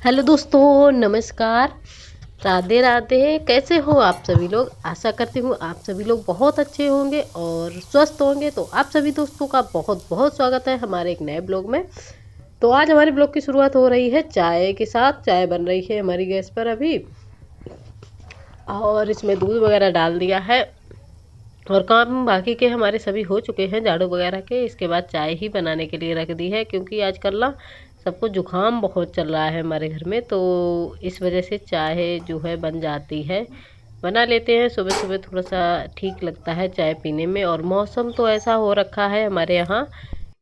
Hello दोस्तों, नमस्कार। राधे राधे। कैसे हो आप सभी लोग? आशा करती हूँ आप सभी लोग बहुत अच्छे होंगे और स्वस्थ होंगे। तो आप सभी दोस्तों का बहुत बहुत स्वागत है हमारे एक नए ब्लॉग में। तो आज हमारे ब्लॉग की शुरुआत हो रही है चाय के साथ। चाय बन रही है हमारी गैस पर अभी, और इसमें दूध वगैरह डाल दिया है और काम बाकी के हमारे सभी हो चुके हैं झाड़ू वगैरह के। इसके बाद चाय ही बनाने के लिए रख दी है, क्योंकि आजकल ना सबको जुकाम बहुत चल रहा है हमारे घर में। तो इस वजह से चाय जो है बन जाती है, बना लेते हैं सुबह सुबह। थोड़ा सा ठीक लगता है चाय पीने में। और मौसम तो ऐसा हो रखा है हमारे यहाँ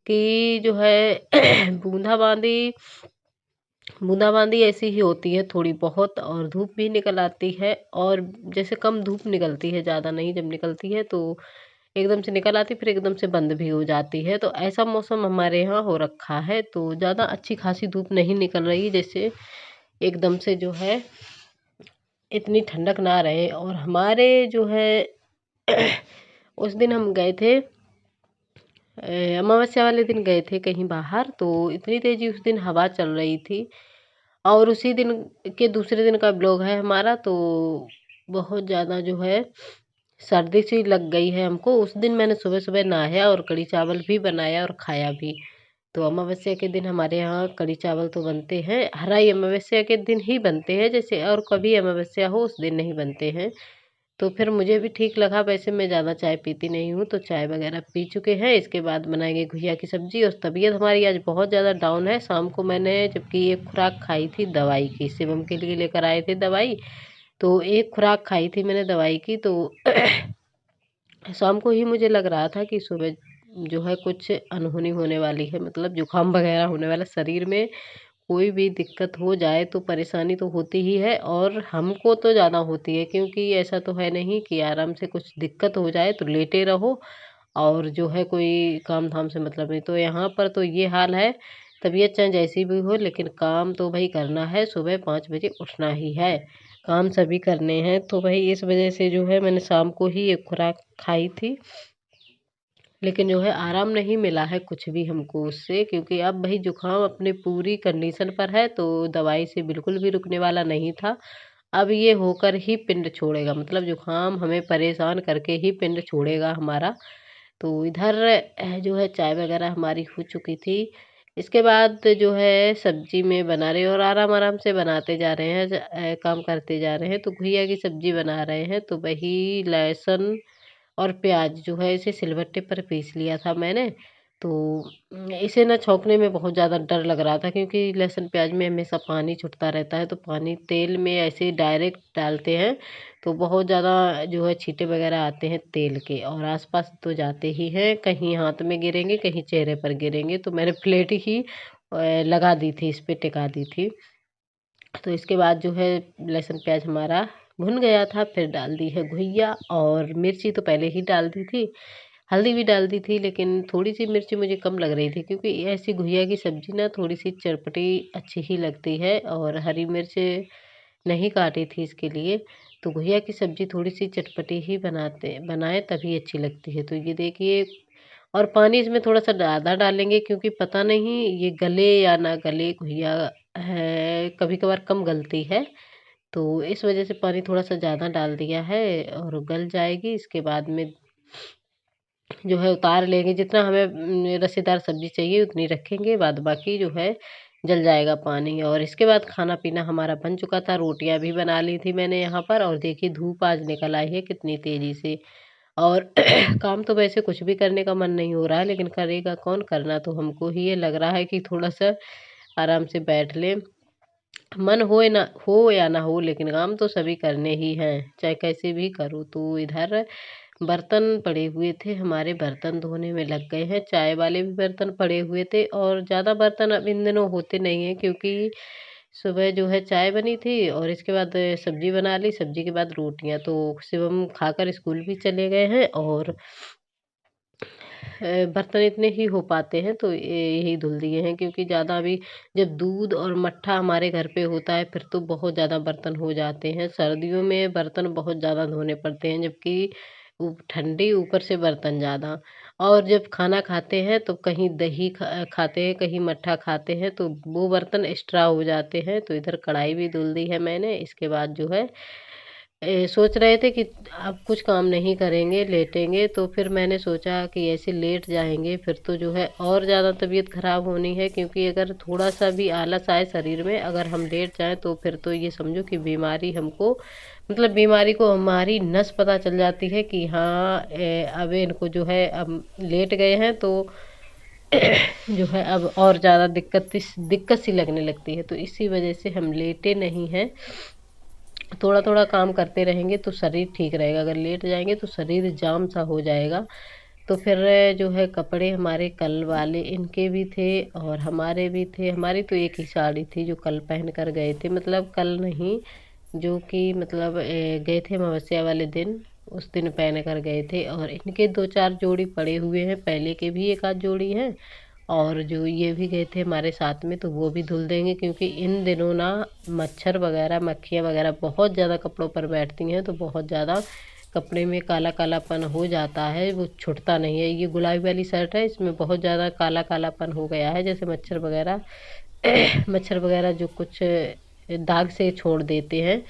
कि जो है बूंदाबांदी बूंदाबांदी ऐसी ही होती है थोड़ी बहुत, और धूप भी निकल आती है। और जैसे कम धूप निकलती है, ज़्यादा नहीं, जब निकलती है तो एकदम से निकल आती, फिर एकदम से बंद भी हो जाती है। तो ऐसा मौसम हमारे यहाँ हो रखा है। तो ज़्यादा अच्छी खासी धूप नहीं निकल रही, जैसे एकदम से जो है इतनी ठंडक ना रहे। और हमारे जो है उस दिन हम गए थे, अमावस्या वाले दिन गए थे कहीं बाहर। तो इतनी तेज़ी उस दिन हवा चल रही थी। और उसी दिन के दूसरे दिन का ब्लॉग है हमारा। तो बहुत ज़्यादा जो है सर्दी सी लग गई है हमको। उस दिन मैंने सुबह सुबह नहाया और कढ़ी चावल भी बनाया और खाया भी। तो अमावस्या के दिन हमारे यहाँ कढ़ी चावल तो बनते हैं, हर आई अमावस्या के दिन ही बनते हैं, जैसे और कभी अमावस्या हो उस दिन नहीं बनते हैं। तो फिर मुझे भी ठीक लगा। वैसे मैं ज़्यादा चाय पीती नहीं हूँ, तो चाय वगैरह पी चुके हैं। इसके बाद बनाएंगे घुइया की सब्ज़ी। और तबीयत हमारी आज बहुत ज़्यादा डाउन है। शाम को मैंने जबकि एक खुराक खाई थी दवाई की, शिवम के लिए लेकर आए थे दवाई, तो एक खुराक खाई थी मैंने दवाई की। तो शाम को ही मुझे लग रहा था कि सुबह जो है कुछ अनहोनी होने वाली है, मतलब जुकाम वगैरह होने वाला। शरीर में कोई भी दिक्कत हो जाए तो परेशानी तो होती ही है, और हमको तो ज़्यादा होती है, क्योंकि ऐसा तो है नहीं कि आराम से कुछ दिक्कत हो जाए तो लेटे रहो और जो है कोई काम धाम से मतलब नहीं। तो यहाँ पर तो ये हाल है। तबीयत चाहे जैसी भी हो, लेकिन काम तो भाई करना है। सुबह 5 बजे उठना ही है, काम सभी करने हैं। तो भाई इस वजह से जो है मैंने शाम को ही एक खुराक खाई थी, लेकिन जो है आराम नहीं मिला है कुछ भी हमको उससे। क्योंकि अब भाई जुकाम अपने पूरी कंडीशन पर है, तो दवाई से बिल्कुल भी रुकने वाला नहीं था। अब ये होकर ही पिंड छोड़ेगा, मतलब जुकाम हमें परेशान करके ही पिंड छोड़ेगा हमारा। तो इधर जो है चाय वगैरह हमारी हो चुकी थी। इसके बाद जो है सब्जी में बना रहे, और आराम आराम से बनाते जा रहे हैं, काम करते जा रहे हैं। तो घुइया की सब्जी बना रहे हैं। तो वही लहसुन और प्याज जो है इसे सिलबट्टे पर पीस लिया था मैंने। तो इसे ना छौंकने में बहुत ज़्यादा डर लग रहा था, क्योंकि लहसुन प्याज में हमेशा पानी छूटता रहता है। तो पानी तेल में ऐसे डायरेक्ट डालते हैं तो बहुत ज़्यादा जो है छींटे वगैरह आते हैं तेल के, और आसपास तो जाते ही हैं, कहीं हाथ में गिरेंगे कहीं चेहरे पर गिरेंगे। तो मैंने प्लेट ही लगा दी थी, इस पे टिका दी थी। तो इसके बाद जो है लहसुन प्याज हमारा भुन गया था, फिर डाल दी है घुइया। और मिर्ची तो पहले ही डाल दी थी, हल्दी भी डाल दी थी, लेकिन थोड़ी सी मिर्ची मुझे कम लग रही थी, क्योंकि ऐसी घुइया की सब्ज़ी ना थोड़ी सी चटपटी अच्छी ही लगती है। और हरी मिर्च नहीं काटी थी इसके लिए। तो घुइया की सब्ज़ी थोड़ी सी चटपटी ही बनाए तभी अच्छी लगती है। तो ये देखिए, और पानी इसमें थोड़ा सा ज़्यादा डालेंगे, क्योंकि पता नहीं ये गले या ना गले। घुइया है कभी कभार कम गलती है, तो इस वजह से पानी थोड़ा सा ज़्यादा डाल दिया है, और गल जाएगी। इसके बाद में जो है उतार लेंगे, जितना हमें रसेदार सब्जी चाहिए उतनी रखेंगे, बाद बाकी जो है जल जाएगा पानी। और इसके बाद खाना पीना हमारा बन चुका था। रोटियां भी बना ली थी मैंने यहाँ पर। और देखिए धूप आज निकल आई है कितनी तेज़ी से। और काम तो वैसे कुछ भी करने का मन नहीं हो रहा है, लेकिन करेगा कौन? करना तो हमको ही है। लग रहा है कि थोड़ा सा आराम से बैठ ले, मन हो या ना हो, लेकिन काम तो सभी करने ही हैं, चाहे कैसे भी करो। तो इधर बर्तन पड़े हुए थे हमारे, बर्तन धोने में लग गए हैं। चाय वाले भी बर्तन पड़े हुए थे, और ज़्यादा बर्तन अब इन दिनों होते नहीं हैं, क्योंकि सुबह जो है चाय बनी थी और इसके बाद सब्जी बना ली, सब्जी के बाद रोटियां। तो शिवम खाकर स्कूल भी चले गए हैं, और बर्तन इतने ही हो पाते हैं तो यही धुल दिए हैं। क्योंकि ज़्यादा अभी जब दूध और मट्ठा हमारे घर पे होता है फिर तो बहुत ज़्यादा बर्तन हो जाते हैं। सर्दियों में बर्तन बहुत ज़्यादा धोने पड़ते हैं, जबकि ठंडी, ऊपर से बर्तन ज़्यादा। और जब खाना खाते हैं तो कहीं दही खाते हैं, कहीं मट्ठा खाते हैं, तो वो बर्तन एक्स्ट्रा हो जाते हैं। तो इधर कढ़ाई भी धुल दी है मैंने। इसके बाद जो है सोच रहे थे कि अब कुछ काम नहीं करेंगे, लेटेंगे। तो फिर मैंने सोचा कि ऐसे लेट जाएंगे फिर तो जो है और ज़्यादा तबीयत ख़राब होनी है, क्योंकि अगर थोड़ा सा भी आलस आए शरीर में, अगर हम लेट जाएं तो फिर तो ये समझो कि बीमारी हमको, मतलब बीमारी को हमारी नस पता चल जाती है कि हाँ अब इनको जो है अब लेट गए हैं तो जो है अब और ज़्यादा दिक्कत सी लगने लगती है। तो इसी वजह से हम लेटे नहीं हैं। थोड़ा थोड़ा काम करते रहेंगे तो शरीर ठीक रहेगा। अगर लेट जाएंगे तो शरीर जाम सा हो जाएगा। तो फिर जो है कपड़े हमारे कल वाले इनके भी थे और हमारे भी थे। हमारी तो एक ही साड़ी थी जो कल पहन कर गए थे, मतलब कल नहीं, जो कि मतलब गए थे अमावस्या वाले दिन, उस दिन पहन कर गए थे। और इनके 2-4 जोड़ी पड़े हुए हैं, पहले के भी एक आध जोड़ी है। और जो ये भी गए थे हमारे साथ में तो वो भी धुल देंगे, क्योंकि इन दिनों ना मच्छर वगैरह, मक्खियाँ वगैरह बहुत ज़्यादा कपड़ों पर बैठती हैं। तो बहुत ज़्यादा कपड़े में काला कालापन हो जाता है, वो छूटता नहीं है। ये गुलाबी वाली शर्ट है, इसमें बहुत ज़्यादा काला कालापन हो गया है, जैसे मच्छर वगैरह मच्छर वगैरह जो कुछ दाग से छोड़ देते हैं,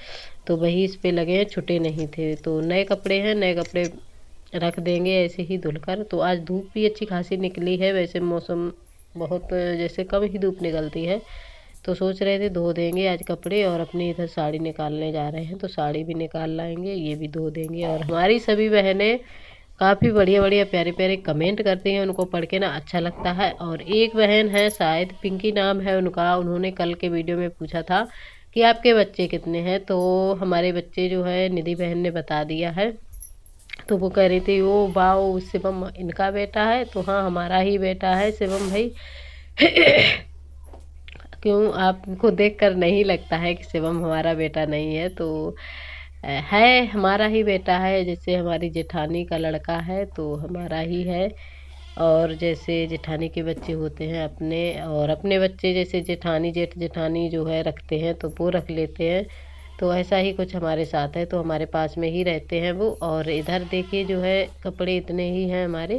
तो वही इस पे लगे हैं, छुटे नहीं थे। तो नए कपड़े हैं, नए कपड़े रख देंगे ऐसे ही धुलकर। तो आज धूप भी अच्छी खासी निकली है, वैसे मौसम बहुत जैसे कम ही धूप निकलती है। तो सोच रहे थे धो देंगे आज कपड़े, और अपनी इधर साड़ी निकालने जा रहे हैं तो साड़ी भी निकाल लाएंगे, ये भी धो देंगे। और हमारी सभी बहनें काफ़ी बढ़िया बढ़िया प्यारे प्यारे कमेंट करती हैं, उनको पढ़ के ना अच्छा लगता है। और एक बहन है, शायद पिंकी नाम है उनका, उन्होंने कल के वीडियो में पूछा था कि आपके बच्चे कितने हैं। तो हमारे बच्चे जो है निधि बहन ने बता दिया है। तो वो कह रही थी ओ वाओ शिवम इनका बेटा है। तो हाँ, हमारा ही बेटा है शिवम भाई। क्यों आपको देखकर नहीं लगता है कि शिवम हमारा बेटा नहीं है? तो है, हमारा ही बेटा है। जैसे हमारी जेठानी का लड़का है तो हमारा ही है। और जैसे जेठानी के बच्चे होते हैं अपने, और अपने बच्चे जैसे जेठानी जेठ जेठानी जो है रखते हैं तो वो रख लेते हैं। तो ऐसा ही कुछ हमारे साथ है, तो हमारे पास में ही रहते हैं वो। और इधर देखिए जो है कपड़े इतने ही हैं हमारे,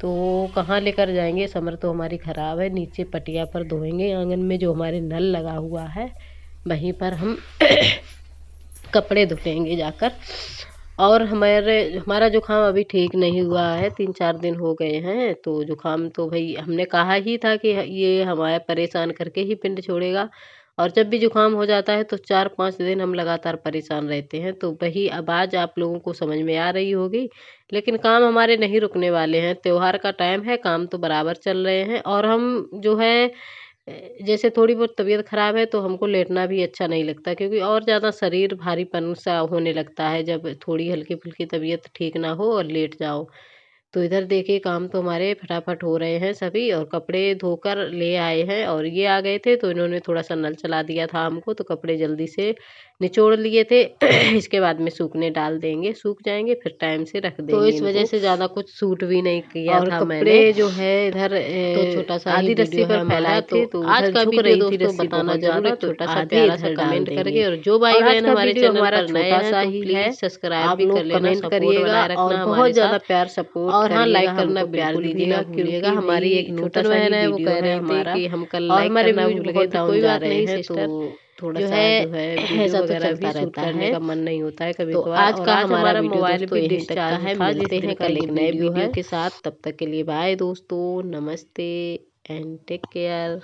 तो कहाँ लेकर जाएंगे? समर तो हमारी ख़राब है, नीचे पटिया पर धोएंगे। आंगन में जो हमारे नल लगा हुआ है वहीं पर हम कपड़े धुलेंगे जाकर। और हमारा जुकाम अभी ठीक नहीं हुआ है, 3-4 दिन हो गए हैं। तो जुकाम तो भाई हमने कहा ही था कि ये हमारे परेशान करके ही पिंड छोड़ेगा। और जब भी जुकाम हो जाता है तो 4-5 दिन हम लगातार परेशान रहते हैं। तो वही अब आज आप लोगों को समझ में आ रही होगी। लेकिन काम हमारे नहीं रुकने वाले हैं, त्योहार का टाइम है, काम तो बराबर चल रहे हैं। और हम जो है जैसे थोड़ी बहुत तबीयत ख़राब है तो हमको लेटना भी अच्छा नहीं लगता, क्योंकि और ज़्यादा शरीर भारीपन सा होने लगता है जब थोड़ी हल्की फुल्की तबीयत ठीक ना हो और लेट जाओ। तो इधर देखिए काम तो हमारे फटाफट हो रहे हैं सभी, और कपड़े धोकर ले आए हैं। और ये आ गए थे तो इन्होंने थोड़ा सा नल चला दिया था हमको, तो कपड़े जल्दी से निचोड़ लिए थे। इसके बाद में सूखने डाल देंगे, सूख जाएंगे फिर टाइम से रख देंगे। तो इस वजह से ज़्यादा कुछ सूट भी नहीं किया था मैंने। जो है इधर तो छोटा सा आधी रस्सी पर फैलाए थे, तो आज का वीडियो दोस्तों बताना जरूर, छोटा सा प्यारा सा कमेंट करके। और जो भाई बहन हमारे चैनल पर नए हैं तो प्लीज सब्सक्राइब भी कर लेना, कमेंट करिएगा और बहुत ज़्यादा प्यार सपोर्ट और हाँ लाइक करना प्यार दीजिएगा, क्योंकि हमारी एक छोटा बहन है वो कह रहे थे कि हम कल लाइक करना भूल गए, कोई बात नहीं सिस्टर। थोड़ा सा जो है वीडियो वगैरह भी शूट करने का मन नहीं होता है कभी कभार। तो आज का हमारा मोबाइल भी डिस्चार्ज है। मिलते हैं कल एक नए वीडियो के साथ, तब तक के लिए बाय दोस्तों, नमस्ते एंड टेक केयर।